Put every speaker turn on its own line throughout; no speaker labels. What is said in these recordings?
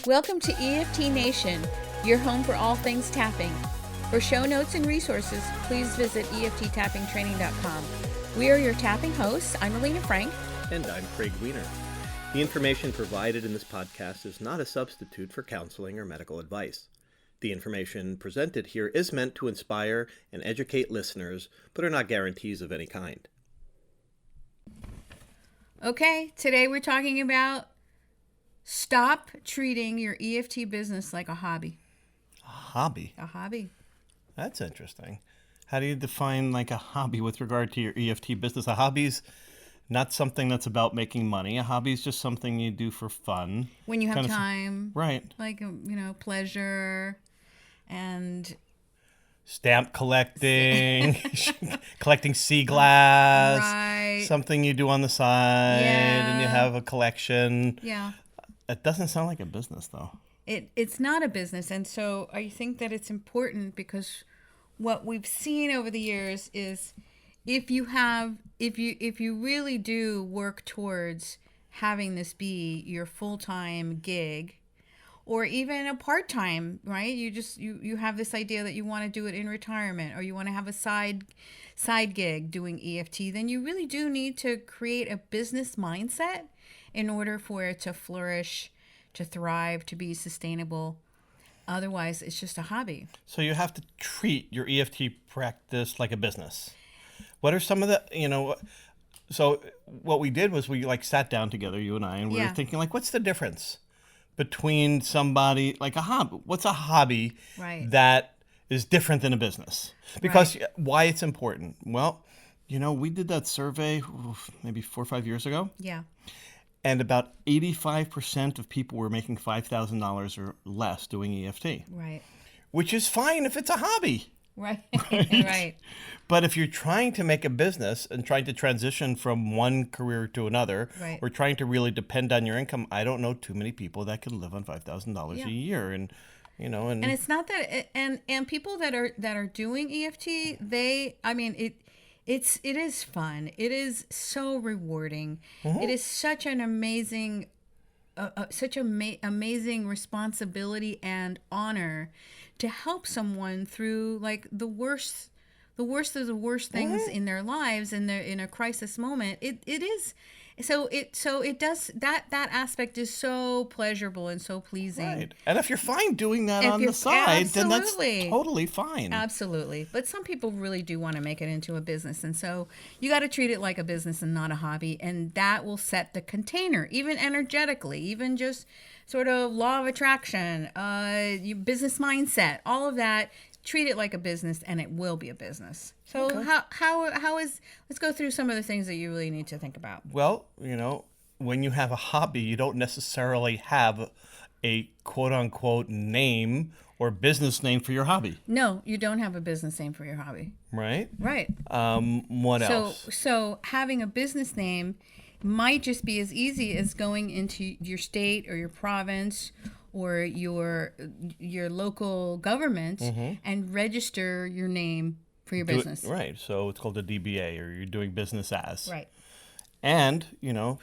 Welcome to EFT Nation, your home for all things tapping. For show notes and resources, please visit EFTtappingtraining.com. We are your tapping hosts. I'm Alina Frank.
And I'm Craig Wiener. The information provided in this podcast is not a substitute for counseling or medical advice. The information presented here is meant to inspire and educate listeners, but are not guarantees of any kind.
Okay, today we're talking about stop treating your EFT business like a hobby.
A hobby?
A hobby.
That's interesting. How do you define like a hobby with regard to your EFT business? A hobby's not something that's about making money. A hobby is just something you do for fun.
When you have time.
Right.
Like, pleasure and...
Stamp collecting, collecting sea glass,
right.
Something you do on the side,
Yeah.
And you have a collection.
Yeah.
It doesn't sound like a business, though.
It's not a business, and so I think that it's important because what we've seen over the years is if you really do work towards having this be your full-time gig, or even a part-time, right? You have this idea that you want to do it in retirement, or you want to have a side gig doing EFT, then you really do need to create a business mindset in order for it to flourish, to thrive, to be sustainable. Otherwise, it's just a hobby.
So you have to treat your EFT practice like a business. What are some of the, so what we did was we sat down together, you and I, and we were thinking what's the difference between somebody like a hobby? What's a hobby that is different than a business? Because why it's important? Well, we did that survey maybe 4 or 5 years ago.
Yeah.
And about 85% of people were making $5,000 or less doing EFT.
Right.
Which is fine if it's a hobby.
Right.
Right. But if you're trying to make a business and trying to transition from one career to another, or trying to really depend on your income, I don't know too many people that can live on $5,000 a year. And it's not that,
and people that are doing EFT, it is fun. It is so rewarding. Mm-hmm. It is such an amazing, amazing responsibility and honor to help someone through the worst of the worst things in their lives, and they're in a crisis moment. It is. So it does that aspect is so pleasurable and so pleasing.
Right. And if you're fine doing that on the side, then that's totally fine.
Absolutely. But some people really do want to make it into a business. And so you got to treat it like a business and not a hobby. And that will set the container, even energetically, even just sort of law of attraction, business mindset, all of that. Treat it like a business, and it will be a business. So let's go through some of the things that you really need to think about.
Well, when you have a hobby, you don't necessarily have a quote-unquote name or business name for your hobby.
No, you don't have a business name for your hobby.
Right?
Right.
What else?
So having a business name might just be as easy as going into your state or your province or your local government and register your name for your business.
Right. So it's called a DBA, or you're doing business as.
Right.
And,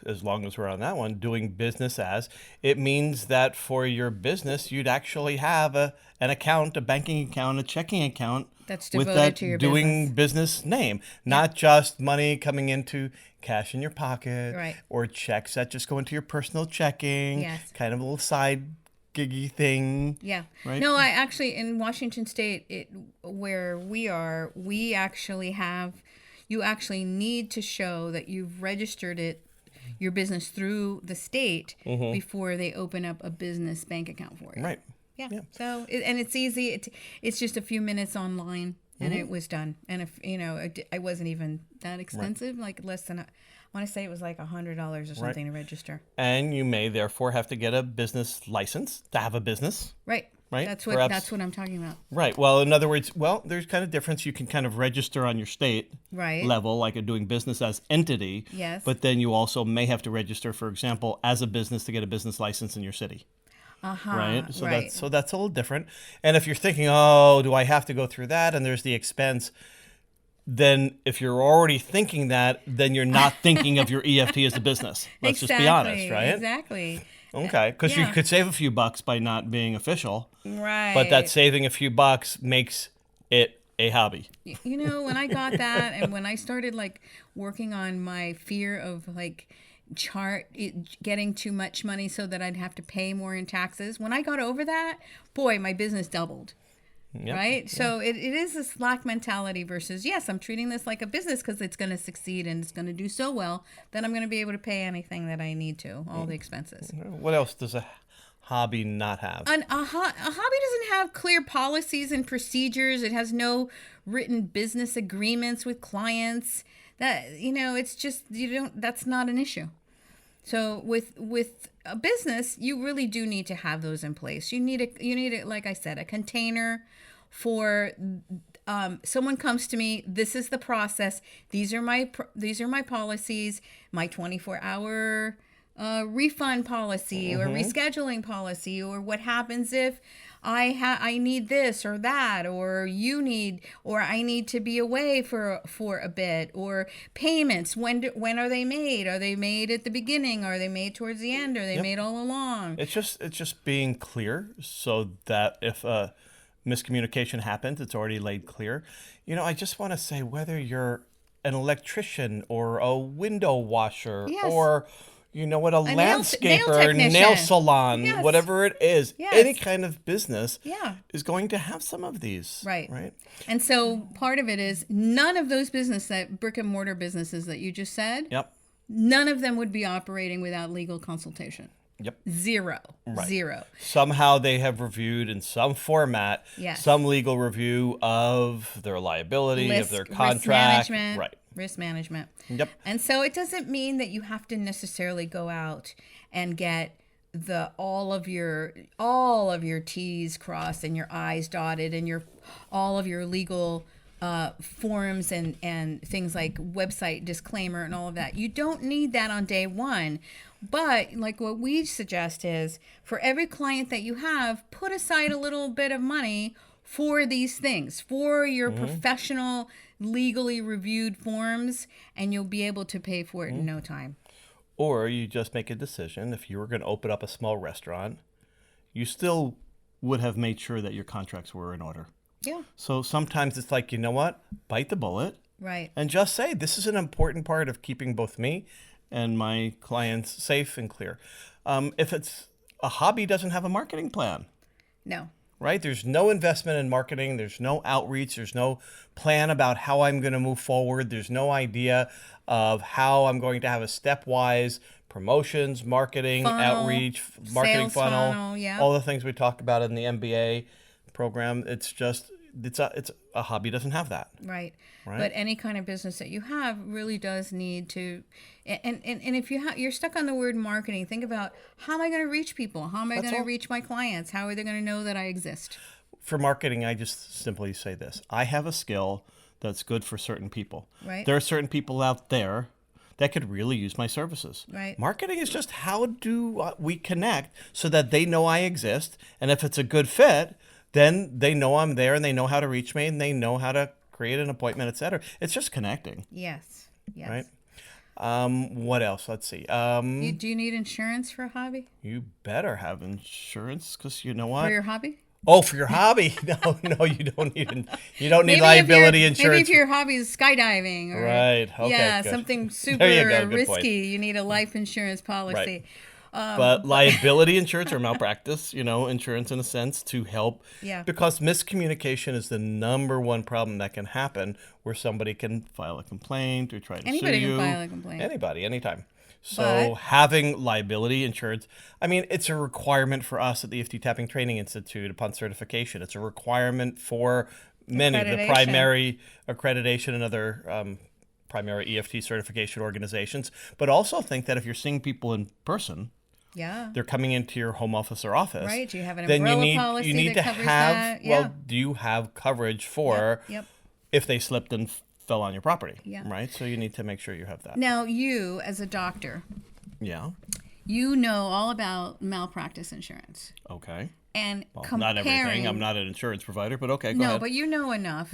as long as we're on that one, doing business as, it means that for your business, you'd actually have an account, a banking account, a checking account
that's devoted
with that
to your
doing business name, not just money coming into cash in your pocket or checks that just go into your personal checking, kind of a little side giggy thing.
Yeah.
Right?
No, I actually, in Washington State, where we are, you actually need to show that you've registered your business through the state before they open up a business bank account for you.
Right.
Yeah. So, and it's easy. It's just a few minutes online, and it was done. And if it wasn't even that expensive, less than I want to say it was $100 or something to register.
And you may therefore have to get a business license to have a business.
Right.
Right.
That's what I'm talking about.
Right. Well, in other words, there's kind of difference. You can kind of register on your state level, like doing business as entity.
Yes.
But then you also may have to register, for example, as a business to get a business license in your city. Right. So that's a little different. And if you're thinking, do I have to go through that? And there's the expense. Then if you're already thinking that, then you're not thinking of your EFT as a business. Let's just be honest, right?
Exactly.
Okay, because you
Yeah.
could save a few bucks by not being official,
Right.
but that saving a few bucks makes it a hobby.
You know, when I got that and when I started like working on my fear of like getting too much money so that I'd have to pay more in taxes, when I got over that, boy, my business doubled.
Yep.
Right? So it is a slack mentality versus, yes, I'm treating this like a business because it's going to succeed and it's going to do so well that I'm going to be able to pay anything that I need to, all the expenses.
What else does a hobby not have?
A hobby doesn't have clear policies and procedures. It has no written business agreements with clients. That, you know, it's just, that's not an issue. So with a business, you really do need to have those in place. You need a, like I said, a container for someone comes to me. This is the process. These are my policies. My 24-hour refund policy or rescheduling policy, or what happens if I need this or that, or I need to be away for a bit, or payments. When are they made? Are they made at the beginning? Are they made towards the end? Are they made all along?
It's just being clear so that if a miscommunication happens, it's already laid clear. You know, I just want to say, whether you're an electrician or a window washer or you know what, a landscaper, nail salon, whatever it is, any kind of business is going to have some of these. Right.
And so part of it is none of those brick and mortar businesses that you just said, none of them would be operating without legal consultation. Zero.
Somehow they have reviewed in some format some legal review of their liability, of their contract.
Risk management. And so it doesn't mean that you have to necessarily go out and get all of your T's crossed and your I's dotted and all of your legal forms and things like website disclaimer and all of that. You don't need that on day one. But like what we suggest is, for every client that you have, put aside a little bit of money for these things, for your professional, legally reviewed forms, and you'll be able to pay for it in no time.
Or you just make a decision. If you were going to open up a small restaurant, you still would have made sure that your contracts were in order. So sometimes it's like, you know what? Bite the bullet. And just say, this is an important part of keeping both me and my clients safe and clear. If it's a hobby, doesn't have a marketing plan.
No.
Right? There's no investment in marketing. There's no outreach. There's no plan about how I'm going to move forward. There's no idea of how I'm going to have a stepwise promotions, marketing, outreach, marketing funnel, all the things we talked about in the MBA program. It's a hobby doesn't have that.
Right. But any kind of business that you have really does need to, and if you're stuck on the word marketing, think about, how am I going to reach people? How am I going to reach my clients? How are they going to know that I exist?
For marketing, I just simply say this: I have a skill that's good for certain people. There are certain people out there that could really use my services. Marketing is just, how do we connect so that they know I exist, and if it's a good fit, then they know I'm there and they know how to reach me and they know how to create an appointment, etc. It's just connecting.
Yes.
Right. What else? Let's see.
Do you need insurance for a hobby?
You better have insurance, because you know what?
For your hobby?
Oh, for your hobby? No, you don't need liability insurance.
Maybe if your hobby is skydiving, or
Okay, good.
Something super risky, point. You need a life insurance policy.
But liability insurance or malpractice, insurance in a sense, to help. Because miscommunication is the number one problem that can happen, where somebody can file a complaint or try to sue you.
Anybody can file a complaint.
Anybody, anytime. So having liability insurance, it's a requirement for us at the EFT Tapping Training Institute upon certification. It's a requirement for many of the primary accreditation and other primary EFT certification organizations. But also think that if you're seeing people in person, they're coming into your home office or office.
Right. Do you have an umbrella policy that covers that?
Well, do you have coverage for if they slipped and fell on your property? Right. So you need to make sure you have that.
Now, you as a doctor, you know all about malpractice insurance.
Okay.
And
not everything. I'm not an insurance provider, but okay, go ahead.
No, but you know enough.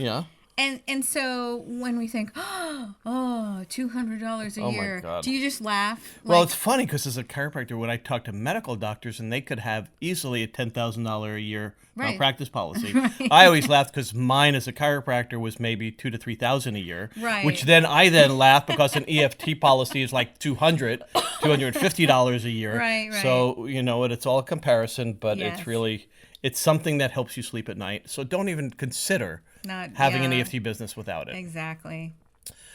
And so when we think, oh, $200 a
Oh my
year,
God.
do you just laugh?
Well,
Like,
it's funny because as a chiropractor, when I talk to medical doctors and they could have easily a $10,000 a year
Right.
malpractice policy,
Right.
I always laugh because mine as a chiropractor was maybe $2,000 to $3,000 a year.
Right.
Which then I then laugh because an EFT policy is like $250 a year.
Right, right.
So it's all a comparison, but
Yes.
it's something that helps you sleep at night. So don't even consider
Not
having an
yeah,
EFT business without it.
Exactly.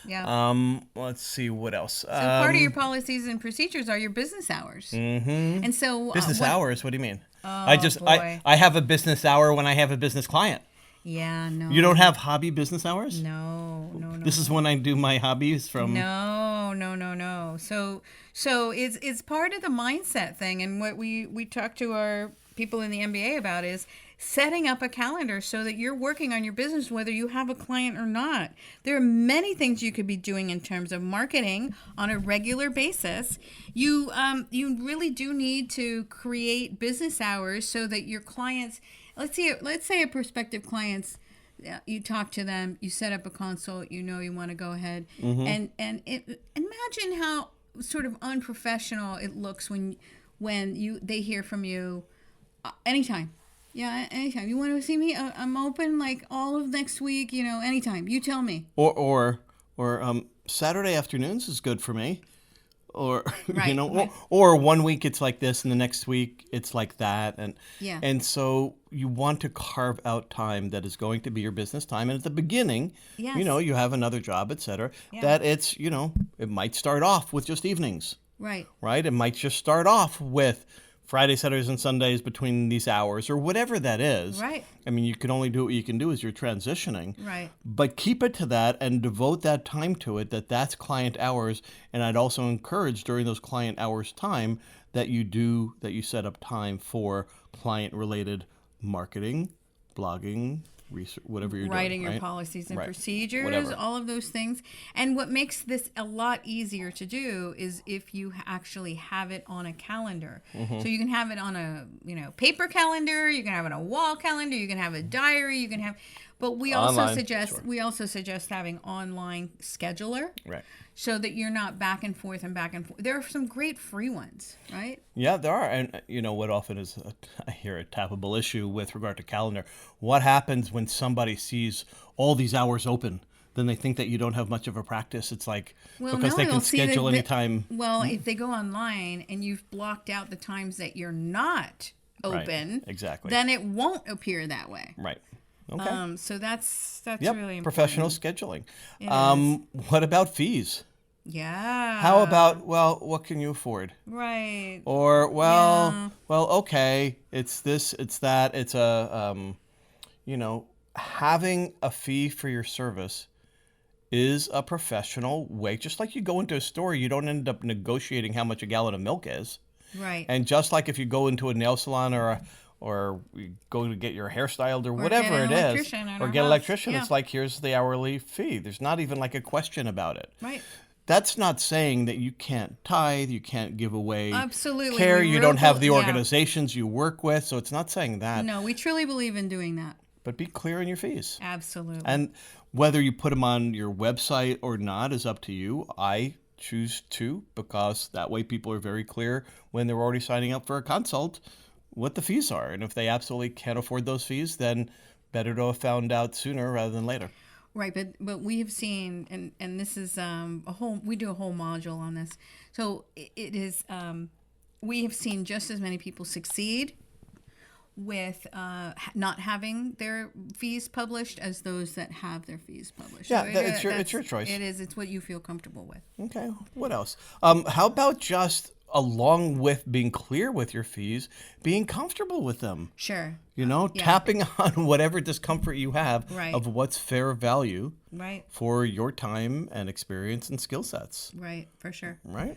Yeah.
Let's see what else.
So part of your policies and procedures are your business hours.
Mm-hmm.
And so
Business hours? What do you mean?
Oh, boy.
I have a business hour when I have a business client.
Yeah, no.
You don't have hobby business hours?
No.
This is when I do my hobbies from.
No. So it's part of the mindset thing, and what we talk to our people in the MBA about is setting up a calendar so that you're working on your business whether you have a client or not. There are many things you could be doing in terms of marketing on a regular basis. You really do need to create business hours so that your clients, let's say a prospective client's, you talk to them, you set up a consult, you want to go ahead, and imagine how sort of unprofessional it looks when they hear from you anytime. Yeah, anytime. You want to see me? I'm open like all of next week, anytime. You tell me.
Or Saturday afternoons is good for me. Or
Right, right.
or 1 week it's like this and the next week it's like that,
Yeah.
and so you want to carve out time that is going to be your business time, and at the beginning,
Yes.
you have another job, etc.
Yeah.
That it's it might start off with just evenings,
Right.
right? It might just start off with Friday, Saturdays, and Sundays between these hours, or whatever that is.
Right.
I mean, you can only do what you can do as you're transitioning.
Right.
But keep it to that and devote that time to it, that's client hours. And I'd also encourage during those client hours time that you set up time for client-related marketing, blogging, research, whatever you're
Writing
doing.
your
right?
policies and
Right.
procedures,
Whatever.
all of those things. And what makes this a lot easier to do is if you actually have it on a calendar.
Mm-hmm.
So you can have it on a paper calendar, you can have it on a wall calendar, you can have a diary, you can have. But we also
Online,
suggest
sure.
having online scheduler.
Right.
So that you're not back and forth and back and forth. There are some great free ones, right?
Yeah, there are. And what often is, I hear a tappable issue with regard to calendar. What happens when somebody sees all these hours open? Then they think that you don't have much of a practice. It's like, because they can schedule anytime.
Well, if they go online and you've blocked out the times that you're not open,
Right, exactly.
then it won't appear that way.
Right. Okay.
So that's really important.
Professional scheduling.
It
What about fees?
Yeah.
How about, what can you afford?
Right.
Or,
Yeah.
okay, it's this, it's that. It's having a fee for your service is a professional way. Just like you go into a store, you don't end up negotiating how much a gallon of milk is.
Right.
And just like if you go into a nail salon or you go to get your hair styled or whatever
get an
it is,
electrician at
or
our
get an
house.
electrician,
Yeah.
it's like, here's the hourly fee. There's not even like a question about it.
Right.
That's not saying that you can't tithe, you can't give away
Absolutely.
care,
We
you don't have the
yeah.
organizations you work with. So it's not saying that.
No, we truly believe in doing that.
But be clear on your fees.
Absolutely.
And whether you put them on your website or not is up to you. I choose to, because that way people are very clear when they're already signing up for a consult what the fees are. And if they absolutely can't afford those fees, then better to have found out sooner rather than later.
Right, but we have seen, and this is we do a whole module on this. So it is, we have seen just as many people succeed with not having their fees published as those that have their fees published.
Yeah,
So
it's your choice.
It is. It's what you feel comfortable with.
Okay, what else? How about just along with being clear with your fees, being comfortable with them?
Sure.
Yeah. Tapping on whatever discomfort you have
Right.
of what's fair value
Right.
for your time and experience and skill sets.
Right. For sure.
Right?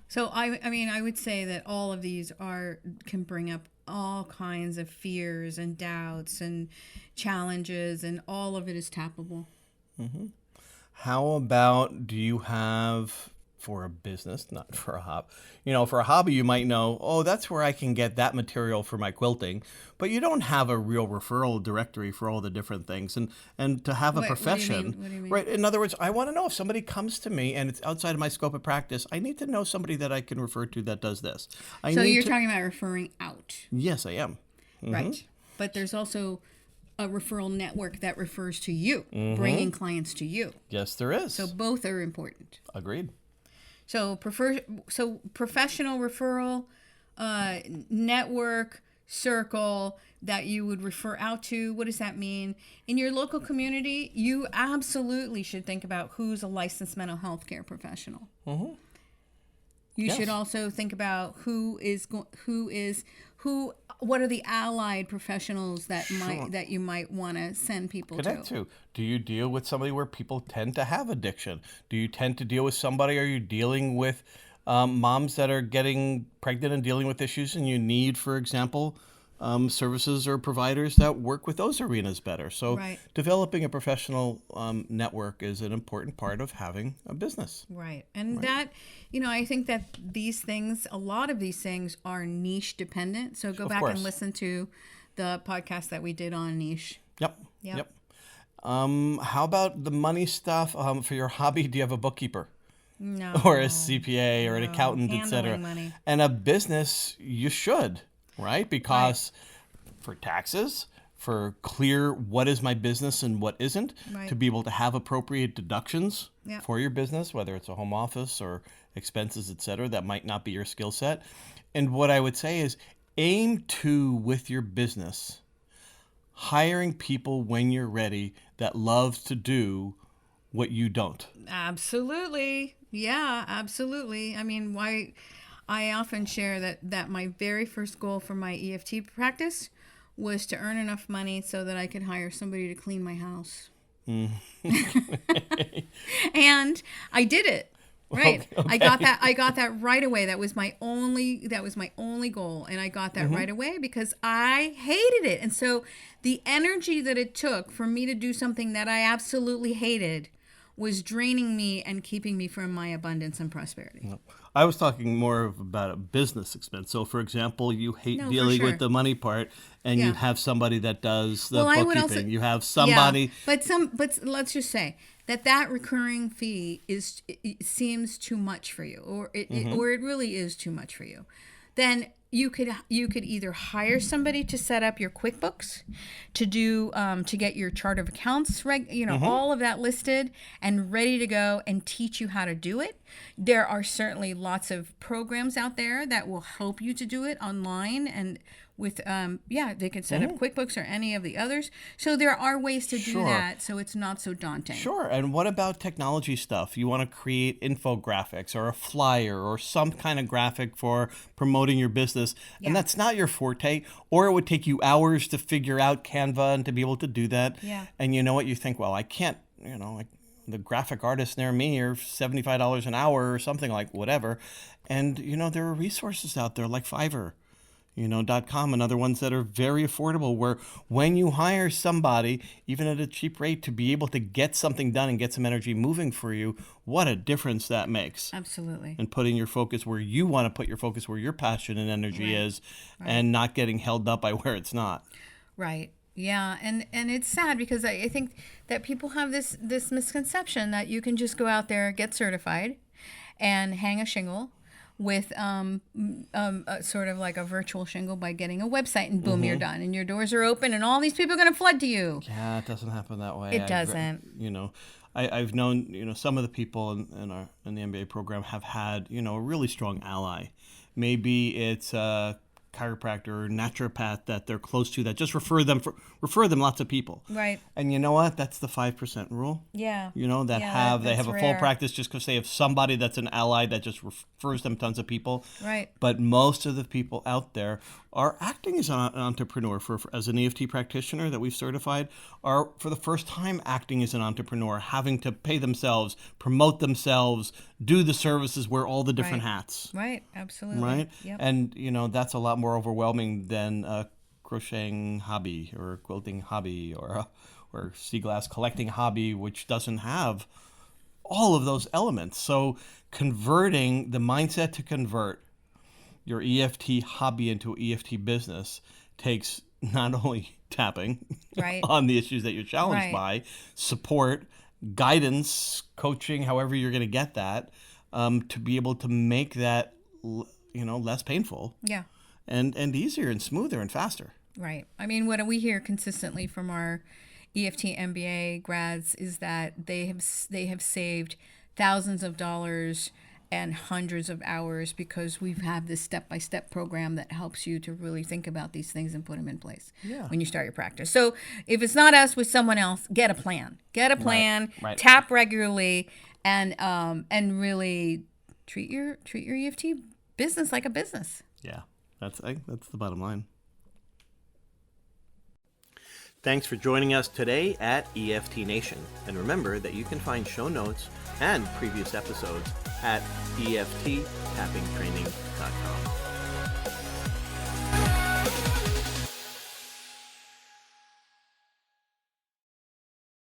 So I mean, I would say that all of these can bring up all kinds of fears and doubts and challenges, and all of it is tappable.
How about, do you have for a business, not for a hobby. For a hobby, you might know, oh, that's where I can get that material for my quilting, but you don't have a real referral directory for all the different things. And to have a profession,
What do you mean?
right? In other words, I want to know if somebody comes to me and it's outside of my scope of practice, I need to know somebody that I can refer to that does this.
So you're talking about referring out.
Yes, I am.
Right. But there's also a referral network that refers to you, bringing clients to you.
Yes, there is.
So both are important.
Agreed.
So professional referral, network, circle that you would refer out to. What does that mean? In your local community, you absolutely should think about who's a licensed mental health care professional.
Mm-hmm.
You should also think about what are the allied professionals that you might want to send people
Connect
to.
Do you deal with somebody where people tend to have addiction? Do you tend to deal with somebody? Are you dealing with moms that are getting pregnant and dealing with issues, and you need, for example, services or providers that work with those arenas better? So developing a professional network is an important part of having a business.
Right. And that, I think that a lot of these things are niche dependent. So go back and listen to the podcast that we did on niche.
Yep. How about the money stuff for your hobby? Do you have a bookkeeper?
No.
Or a CPA or an accountant, etc.
Money.
And a business, you should, right? Because for taxes, for clear what is my business and what isn't, to be able to have appropriate deductions for your business, whether it's a home office or expenses, etc., that might not be your skill set. And what I would say is aim to, with your business, hiring people when you're ready that love to do what you don't.
Absolutely. Yeah, absolutely. I mean, I often share that my very first goal for my EFT practice was to earn enough money so that I could hire somebody to clean my house. And I did it. Right. Okay. I got that right away. That was my only goal. And I got that right away because I hated it. And so the energy that it took for me to do something that I absolutely hated was draining me and keeping me from my abundance and prosperity.
I was talking more about a business expense. So, for example, you hate dealing with the money part, and you have somebody that does the bookkeeping. You have somebody.
Yeah, but let's just say that recurring fee seems too much for you, or it really is too much for you. Then you could either hire somebody to set up your QuickBooks, to do to get your chart of accounts, all of that listed and ready to go, and teach you how to do it. There are certainly lots of programs out there that will help you to do it online, and with they can set up QuickBooks or any of the others. So there are ways to do that, so it's not so daunting.
Sure. And what about technology stuff? You want to create infographics or a flyer or some kind of graphic for promoting your business, and that's not your forte, or it would take you hours to figure out Canva and to be able to do that.
Yeah.
And you know what? You think, well, I can't, the graphic artists near me are $75 an hour or something like whatever. And, there are resources out there like Fiverr. .com and other ones that are very affordable, where when you hire somebody, even at a cheap rate, to be able to get something done and get some energy moving for you, what a difference that makes.
Absolutely.
And putting your focus where you want to put your focus, where your passion and energy is, and not getting held up by where it's not.
Right. Yeah, and it's sad because I think that people have this misconception that you can just go out there, get certified, and hang a shingle with sort of like a virtual shingle by getting a website, and boom, you're done, and your doors are open, and all these people are going to flood to you.
Yeah, it doesn't happen that way.
It doesn't.
I've known some of the people in the MBA program have had a really strong ally. Maybe it's a chiropractor or naturopath that they're close to that just refer them lots of people.
Right.
And you know what? That's the 5% rule.
Yeah.
They have a full practice just because they have somebody that's an ally that just refers them tons of people.
Right.
But most of the people out there are acting as an entrepreneur. As an EFT practitioner that we've certified, are for the first time acting as an entrepreneur, having to pay themselves, promote themselves, do the services, wear all the different hats.
Right. Absolutely.
Right.
Yep.
And that's a lot more overwhelming than a crocheting hobby or a quilting hobby or sea glass collecting hobby, which doesn't have all of those elements. So converting the mindset to convert your EFT hobby into an EFT business takes not only tapping
Right.
on the issues that you're challenged
Right.
by, support, guidance, coaching, however you're going to get that, to be able to make that, less painful.
Yeah.
And easier and smoother and faster.
Right. I mean, what we hear consistently from our EFT MBA grads is that they have saved thousands of dollars and hundreds of hours because we have this step-by-step program that helps you to really think about these things and put them in place when you start your practice. So if it's not us with someone else, get a plan. Get a plan.
Right.
Tap regularly, and really treat your EFT business like a business.
Yeah, that's the bottom line. Thanks for joining us today at EFT Nation. And remember that you can find show notes and previous episodes at EFTtappingtraining.com.